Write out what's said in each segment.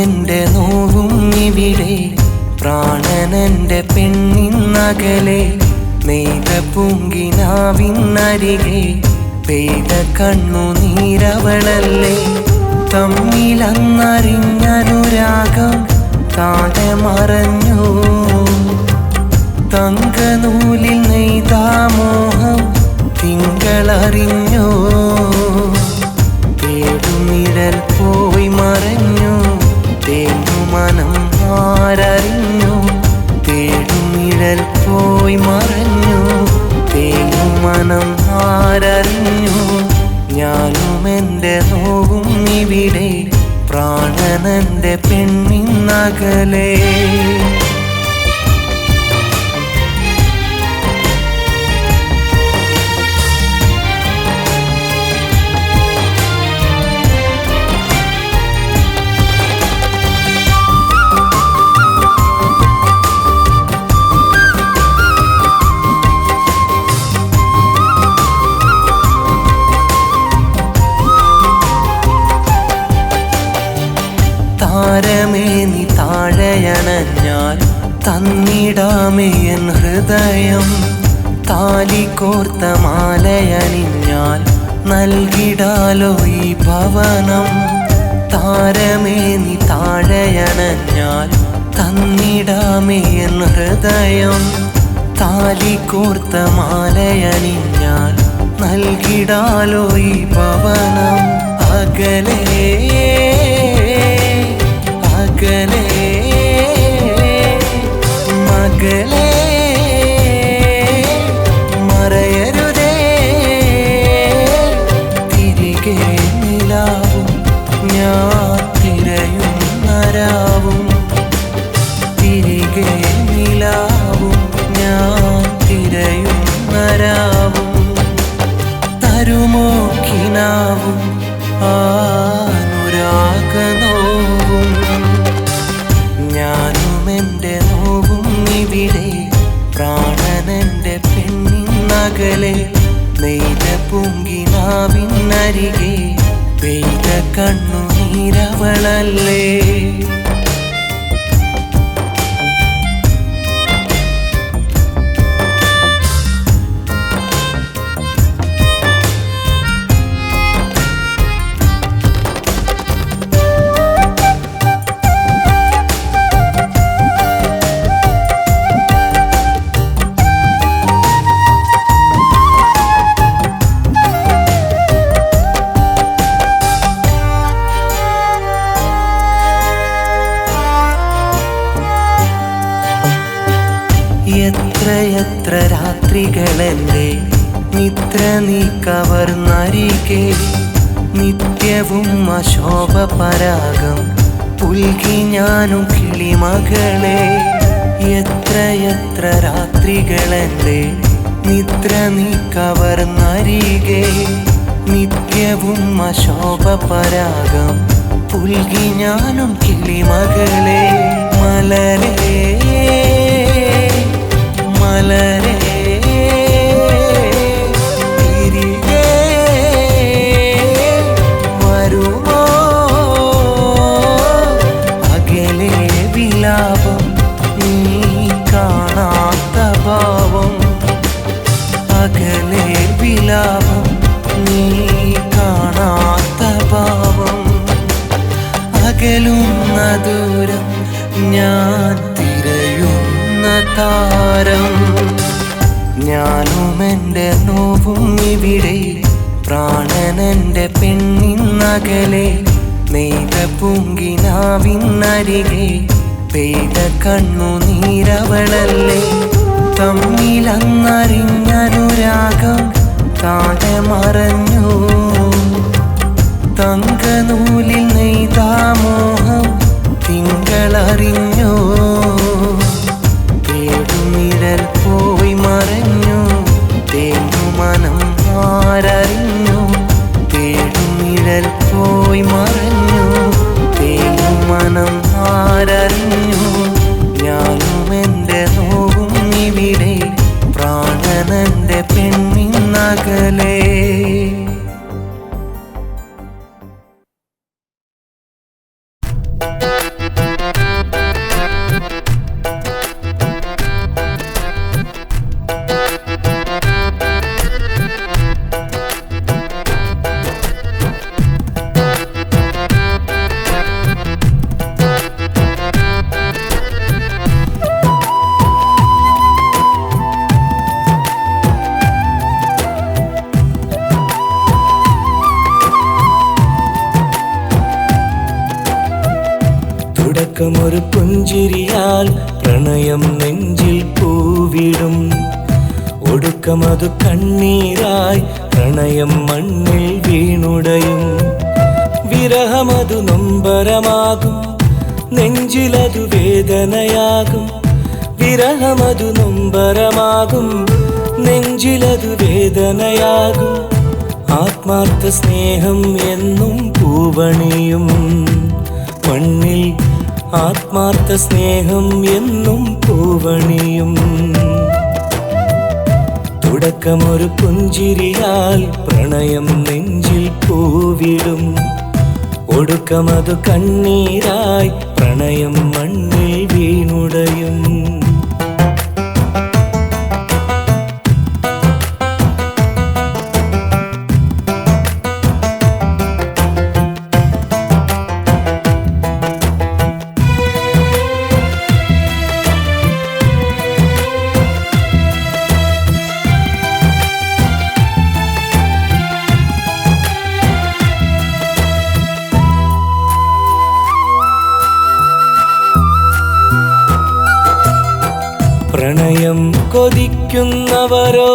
എന്റെ നോവും ഇവിടെ, പ്രാണനെന്റെ പെണ്ണിന്നകലെ. നെയ്ത പൂങ്കിനാവിന്നരികെ പെയ്ത കണ്ണുനീരവളല്ലേ. തമ്മിലന്നറിഞ്ഞനുരാഗം താഴെ മറഞ്ഞു. തങ്കനൂലിൽ നെയ്താമോഹം തിങ്കളറിഞ്ഞു. തേടുനിഴൽ പോയി മറഞ്ഞു, തേങ്ങുമനം ആരറിഞ്ഞു. തേടുനിഴൽ പോയി മറഞ്ഞു, തേങ്ങുമനം ആരറിഞ്ഞു. ഞാനും എൻ്റെ നോവും ഇവിടെ, പ്രാണനെന്റെ പെണ്ണിന്നകലെ. താരമേ നീ താഴെയണഞ്ഞാൽ തന്നിടാമേ എൻ ഹൃദയം. താലി കോർത്ത മാലയണിഞ്ഞാൽ നൽകിടാലോ ഈ ഭവനം. താരമേ നീ താഴെയണഞ്ഞാൽ തന്നിടാമേ എൻ ഹൃദയം. താലി കോർത്ത മാലയണിഞ്ഞാൽ നൽകിടാലോ ഈ ഭവനം. അകലേ അകലേ മകളേ മറയരുതേ. തിരികെ നിലാവും ഞാൻ തിരയുന്നരാവും. തിരികെ നിലാവും ഞാൻ തിരയുന്നരാവും. തരുമോ കിനാവും അനുരാഗനോവും. ഞാനും എൻ്റെ നോവും ഇവിടെ, പ്രാണനെന്റെ പെണ്ണിന്നകലെ. നെയ്ത പൂങ്കിനാവിന്നരികെ പെയ്ത കണ്ണുനീരവളല്ലേ. എത്രയെത്ര രാത്രികളെൻ്റെ നിദ്ര നീ കവർന്നരികെ. നിത്യവും അശോഭ പരാഗം പുൽകി ഞാനും കിളിമകളെ. എത്രയെത്ര രാത്രികളെൻ്റെ നിദ്ര നീ കവർന്നരികെ. നിത്യവും അശോഭ പരാഗം പുൽകി ഞാനും കിളിമകളെ. മലരേ മലരേ തിരികെ വരുമോ. അകലെ വിലാപം നീ കാണാത്ത ഭാവം. അകലെ വിലാപം നീ കാണാത്ത ഭാവം. അകലുന്ന ദൂരം ഞാൻ തിരയുന്ന താരം. ഞാനും എൻ്റെ നോവും ഇവിടെ, പ്രാണനെന്റെ പെണ്ണിന്നകലെ. നെയ്ത പൂങ്കിനാവിന്നരികെ പെയ്ത കണ്ണുനീരവളല്ലേ. തമ്മിലന്നറിഞ്ഞനുരാഗം താഴെ മറഞ്ഞു. തങ്കനൂലിൽ നെയ്താമോഹം തിങ്കളറിഞ്ഞു. തേടുനിഴൽ പോയി മറഞ്ഞു, തേങ്ങുമനം ആരറിഞ്ഞു. തേടുനിഴൽ പോയി മറഞ്ഞു, തേങ്ങുമനം ആരറിഞ്ഞു. ഞാനും എൻ്റെ നോവും ഇവിടെ, പ്രാണനെന്റെ പെണ്ണിന്നകലെ. തുടക്കമൊരു പുഞ്ചിരിയാൽ പ്രണയം നെഞ്ചിൽ പൂവിടും. ഒടുക്കമതു കണ്ണീരായി പ്രണയം മണ്ണിൽ വീണുടയും. വിരഹമതു നൊമ്പരമാകും, നെഞ്ചിലതു വേദനയാകും. വിരഹമതു നൊമ്പരമാകും, നെഞ്ചിലതു വേദനയാകും. ആത്മാർത്ഥ സ്നേഹം എന്നും പൂവണിയും മണ്ണിൽ. ആത്മാർത്ഥ സ്നേഹം എന്നും പൂവണിയും. തുടക്കമൊരു പുഞ്ചിരിയാൽ പ്രണയം നെഞ്ചിൽ പൂവിടും. ഒടുക്കമതു കണ്ണീരായി പ്രണയം മണ്ണിൽ വീണുടയും. പ്രണയം കൊതിക്കുന്നവരോ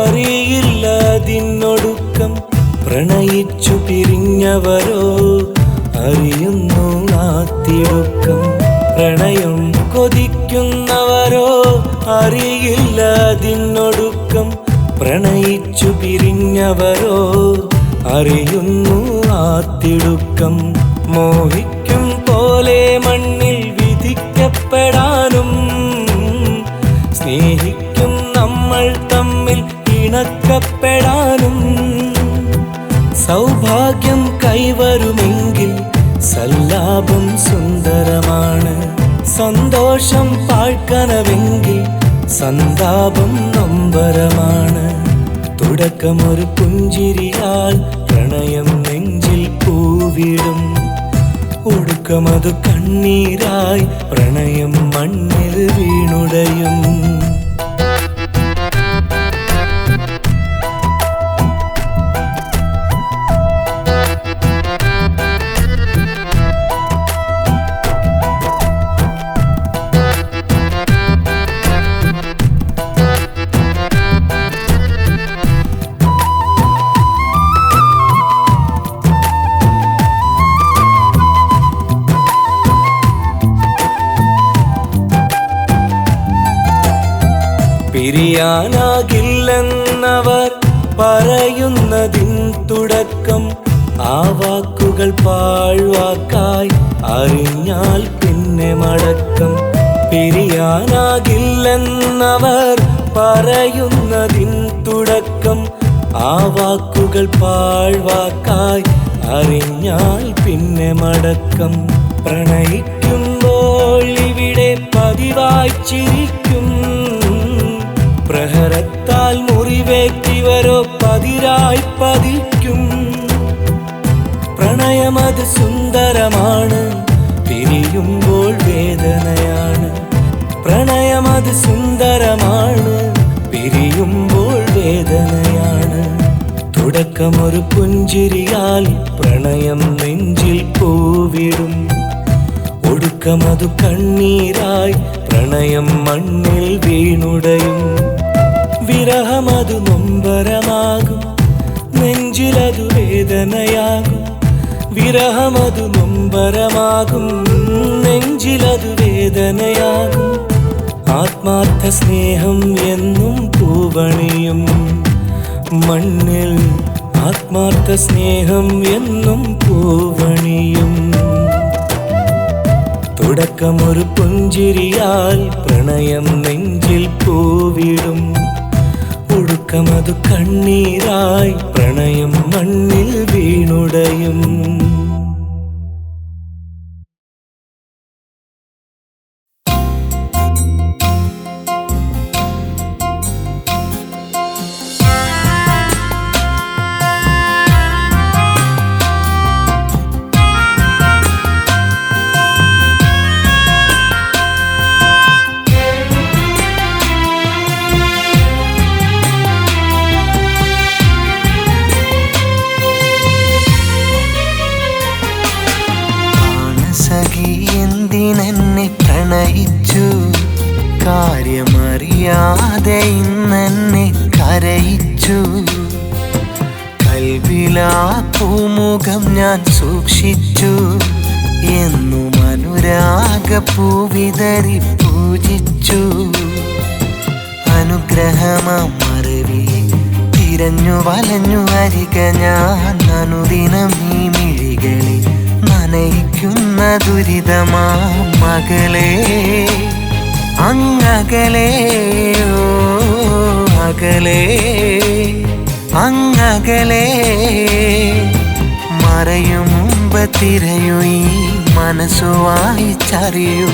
അറിയില്ല അതിനൊടുക്കം. പ്രണയിച്ചു പിരിഞ്ഞവരോ അറിയുന്നു ആ തിടുക്കം. പ്രണയം കൊതിക്കുന്നവരോ അറിയില്ല അതിനൊടുക്കം. പ്രണയിച്ചു പിരിഞ്ഞവരോ അറിയുന്നു ആ തിടുക്കം. മോഹിക്കും പോലെ മണ്ണിൽ വിധിക്കപ്പെടാനും, സ്നേഹിക്കും നമ്മൾ തമ്മിൽ ഇണക്കപ്പെടാനും. സൗഭാഗ്യം കൈവരുമെങ്കിൽ സല്ലാപം സുന്ദരമാണ്. സന്തോഷം പാഴ്ക്കനവെങ്കിൽ സന്താപം നൊമ്പരമാണ്. തുടക്കമൊരു പുഞ്ചിരിയാൽ പ്രണയം നെഞ്ചിൽ പൂവിടും. ഒടുക്കമതു കണ്ണീരായി പ്രണയം മണ്ണിൽ വീണുടയും. പിരിയാനാകില്ലെന്നവർ പറയുന്നതിൻ തുടക്കം. ആ വാക്കുകൾ പാഴ്വാക്കായി അറിഞ്ഞാൽ പിന്നെ മടക്കം. പിരിയാനാകില്ലെന്നവർ പറയുന്നതിൻ തുടക്കം. ആ വാക്കുകൾ പാഴ്വാക്കായി അറിഞ്ഞാൽ പിന്നെ മടക്കം. പ്രണയിക്കുമ്പോൾ ഇവിടെ പതിവായി ചിരിക്കും. പ്രഹരത്താൽ മുറിവേറ്റിവരോ പതിരായി പതിക്കും. പ്രണയമത് സുന്ദരമാണ്, പിരിയുമ്പോൾ വേദനയാണ്. പ്രണയമത് സുന്ദരമാണ്, പിരിയുമ്പോൾ വേദനയാണ്. തുടക്കമൊരു പുഞ്ചിരിയാൽ പ്രണയം നെഞ്ചിൽ പൂവിടും. ഒടുക്കമതു കണ്ണീരായി പ്രണയം മണ്ണിൽ വീണുടയും. വിരഹമതു നൊമ്പരമാകും, നെഞ്ചിലതു വേദനയാകും. വിരഹമതു നൊമ്പരമാകും, നെഞ്ചിലതു വേദനയാകും. ആത്മാർത്ഥ സ്നേഹം എന്നും പൂവണിയും മണ്ണിൽ. ആത്മാർത്ഥ സ്നേഹം എന്നും പൂവണിയും. തുടക്കമൊരു പുഞ്ചിരിയാൽ പ്രണയം നെഞ്ചിൽ പൂവിടും. ഒടുക്കമതു കണ്ണീരായി പ്രണയം മണ്ണിൽ വീണുടയും. ഇന്നെന്നെ കരയിച്ചു. കൽവിലാ പൂമുഖം ഞാൻ സൂക്ഷിച്ചു. എന്നും അനുരാഗപ്പൂവിതറി പൂജിച്ചു. അനുഗ്രഹമറിവി തിരഞ്ഞു വലഞ്ഞു അരിക ഞാൻ. അനുദിനം ഈ മിഴികളിൽ നനയിക്കുന്ന ദുരിതമാ മകളെ. അങ്ങകലെ ഓ അകലെ, അങ്ങകലെ മറയും മുമ്പ് തിരയൂ ഈ മനസ്സു വായിച്ചറിയൂ.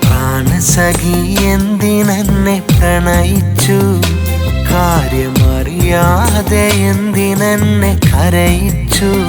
പ്രാണസഖി എന്തിനെന്നെ പ്രണയിച്ചു. കാര്യമറിയാതെ എന്തിനെന്നെ കരയിച്ചു.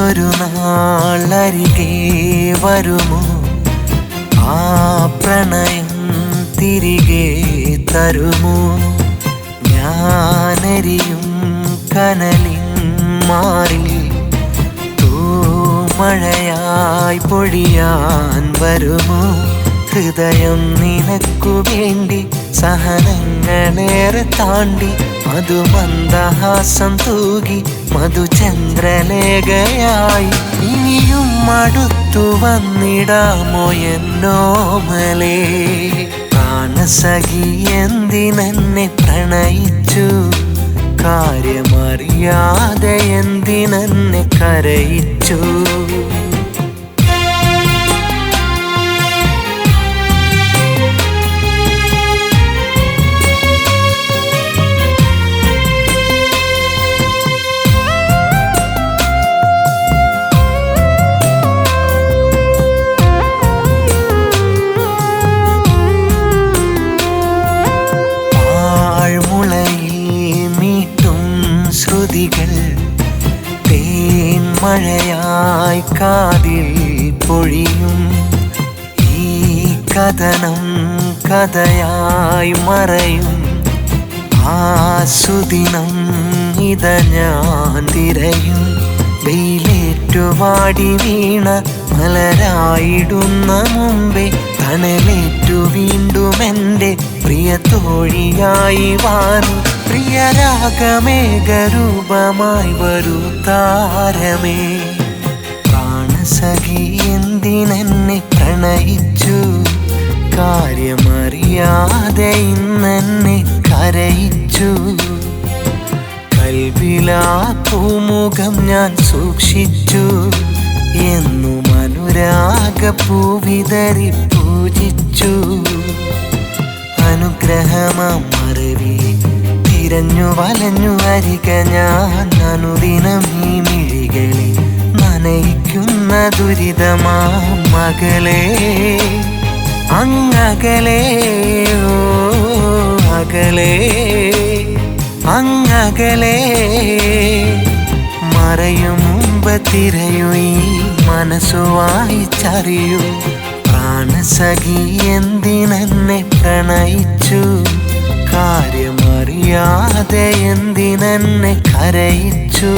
ഒരു നാളരികെ വരുമോ? ആ പ്രണയം തിരികെ തരുമോ? ഞാനെരിയും കനലിൻ മാറിൽ തൂമഴയായി പൊഴിയാൻ വരുമോ? ഹൃദയം നിനക്കു വേണ്ടി സഹനങ്ങളേറെ താണ്ടി മധുമന്ദഹാസം തൂകി മധുചന്ദ്രലേഖയായി ഇനിയും അടുത്തു വന്നിടാമോ എന്നോമലേ? പ്രാണസഖി എന്തിനെന്നെ പ്രണയിച്ചു. കാര്യമറിയാതെ എന്തിനെന്നെ കരയിച്ചു. മഴയായി കാതിൽ പൊഴിയും ഈ കഥനം കഥയായി മറയും. ആ സുദിനം ഇത ഞാൻ തിരയും. വെയിലേറ്റുവാടി വീണ മലരായിടുന്ന മുമ്പേ തണലേറ്റു വീണ്ടും എൻ്റെ പ്രിയ തോഴിയായി വാരു. പ്രിയരാഗമേഘരൂപമായി വരൂ താരമേ. പ്രാണസഖി എന്തിനെന്നെ പ്രണയിച്ചു. കാര്യമറിയാതെ ഇന്നെന്നെ കരയിച്ചു. കൽവിലാ പൂമുഖം ഞാൻ സൂക്ഷിച്ചു. എന്നും അനുരാഗപ്പൂവിതറി പൂജിച്ചു. അനുഗ്രഹമറിവി തിരഞ്ഞു വലഞ്ഞു അരിക ഞാൻ. അനുദിനം ഈ മിഴികളിൽ നനയിക്കുന്ന ദുരിതമാ മകളെ. അങ്ങകലെ ഓ അകലെ, അങ്ങകലെ മറയും മുമ്പ് തിരയൂ ഈ മനസ്സു വായിച്ചറിയൂ. പ്രാണസഖി എന്തിനെന്നെ പ്രണയിച്ചു. കാര്യമറിയാതെ എന്തിനെന്നെ കരയിച്ചു.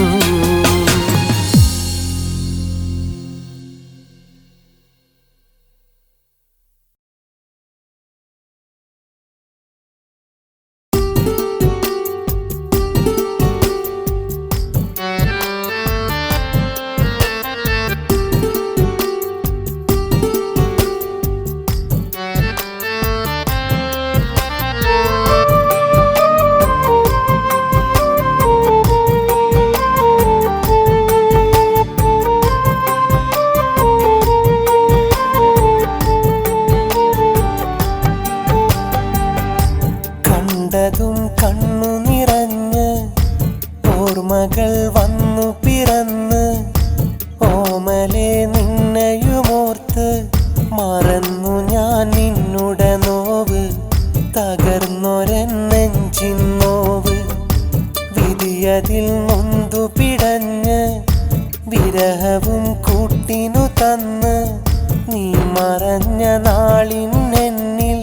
മറഞ്ഞ നാളിന്നെന്നിൽ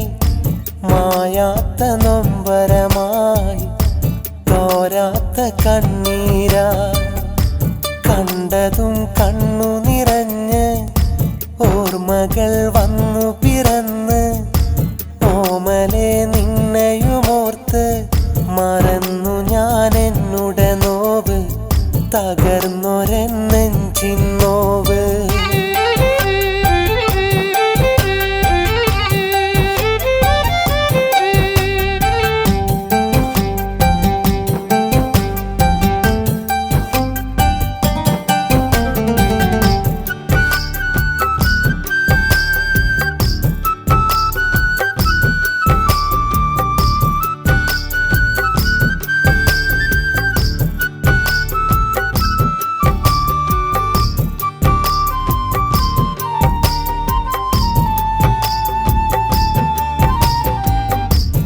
മായാത്ത നൊമ്പരമായി തോരാത്ത കണ്ണീരാ കണ്ടതും കണ്ണു നിറഞ്ഞ് ഓർമ്മകൾ വന്നു പിറന്ന് ഓമലെ നിന്നെയുമോർത്ത് മറന്നു ഞാൻ എന്നുടെ നോവ് തകർന്നൊരെൻ നെഞ്ചിൻ നോവ്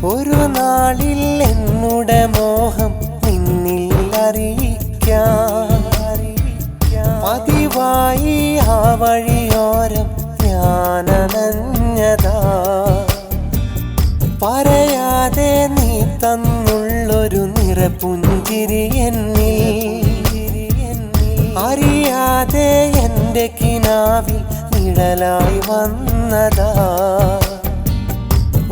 ഒരു നാളിൽ എന്നുടെ മോഹം നിന്നിൽ അറിയിക്കാം പതിവായി ആ വഴിയോരം ഞാനണഞ്ഞതാ പറയാതെ നീ തന്നുള്ളൊരു നിറപുഞ്ചിരി എന്നിൽ അറിയാതെ എൻ്റെ കിനാവിൽ നിഴലായി വന്നതാ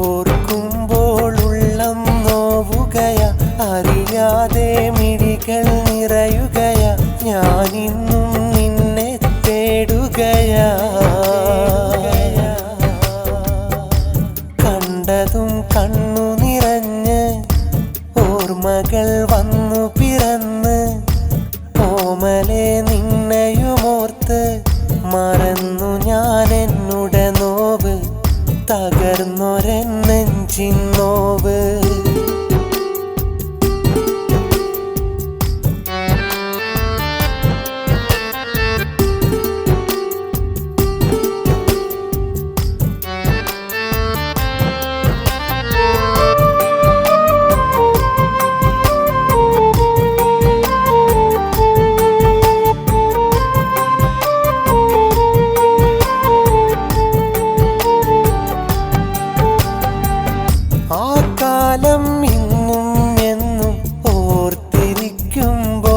ഓർക്കുമ്പോൾ ഉള്ളം നോവുകയ അറിയാതെ മിഴികൾ നിറയുകയ ഞാനിന്നും നിന്നെ തേടുകയാ കണ്ടതും കണ്ണു നിറഞ്ഞ് ഓർമ്മകൾ വന്നു പിറന്ന് ഓമലെ നിന്നെയുമോർത്ത് മറന്നു ഞാൻ എന്നുടെ നോവ് തകർന്നൊരെൻ നെഞ്ചിൻ നോവ് ആ കാലം ഇന്നും എന്നും ഓർത്തിരിക്കുമ്പോൾ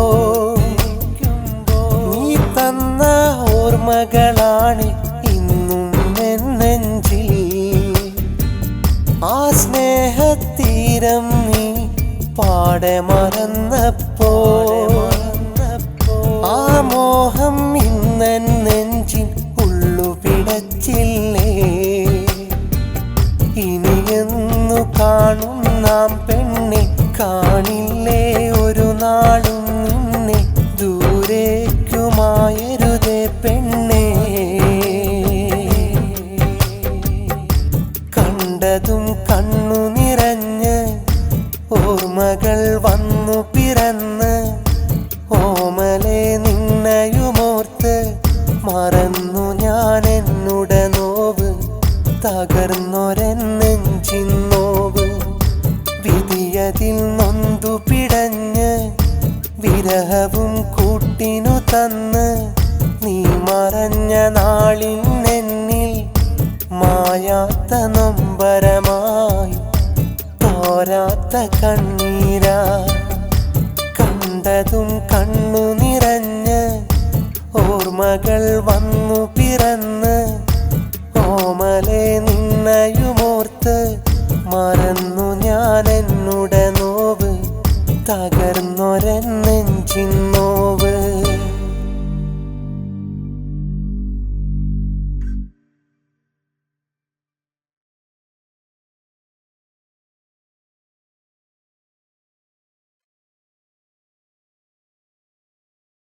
നീ തന്ന ഓർമ്മകളാണ് ഇന്നും എൻ നെഞ്ചിൽ ആ സ്നേഹത്തീരം നീ പാടെ മറന്നപ്പോ ആ മോഹം ഇന്നെൻ നെഞ്ചിൻ ഉള്ളു പിടച്ചില്ലേ ഇനിയെന്നു കാണും നാം പെണ്ണെ കാണില്ലേ ഒരു നാളും നിന്നെ ദൂരേക്കുമായരുതേ പെണ്ണെ കണ്ടതും കണ്ണു നിറഞ്ഞ് ഓർമ്മകൾ വന്നു പിറന്ന് ഓമലെ നിന്നെയുമോർത്ത് മറന്നു ഞാൻ എന്നുടെ നോവ് തകർന്നൊരെൻ നെഞ്ചിൻ നോവ് വിധിയതിൽ നൊന്തു പിടഞ്ഞ് വിരഹവും കൂട്ടിനു തന്ന് നീ മറഞ്ഞ നാളിന്നെന്നിൽ മായാത്ത നൊമ്പരമായി തോരാത്ത കണ്ണീരാ കണ്ടതും കണ്ണു നിറഞ്ഞ് ഓർമ്മകൾ വന്നു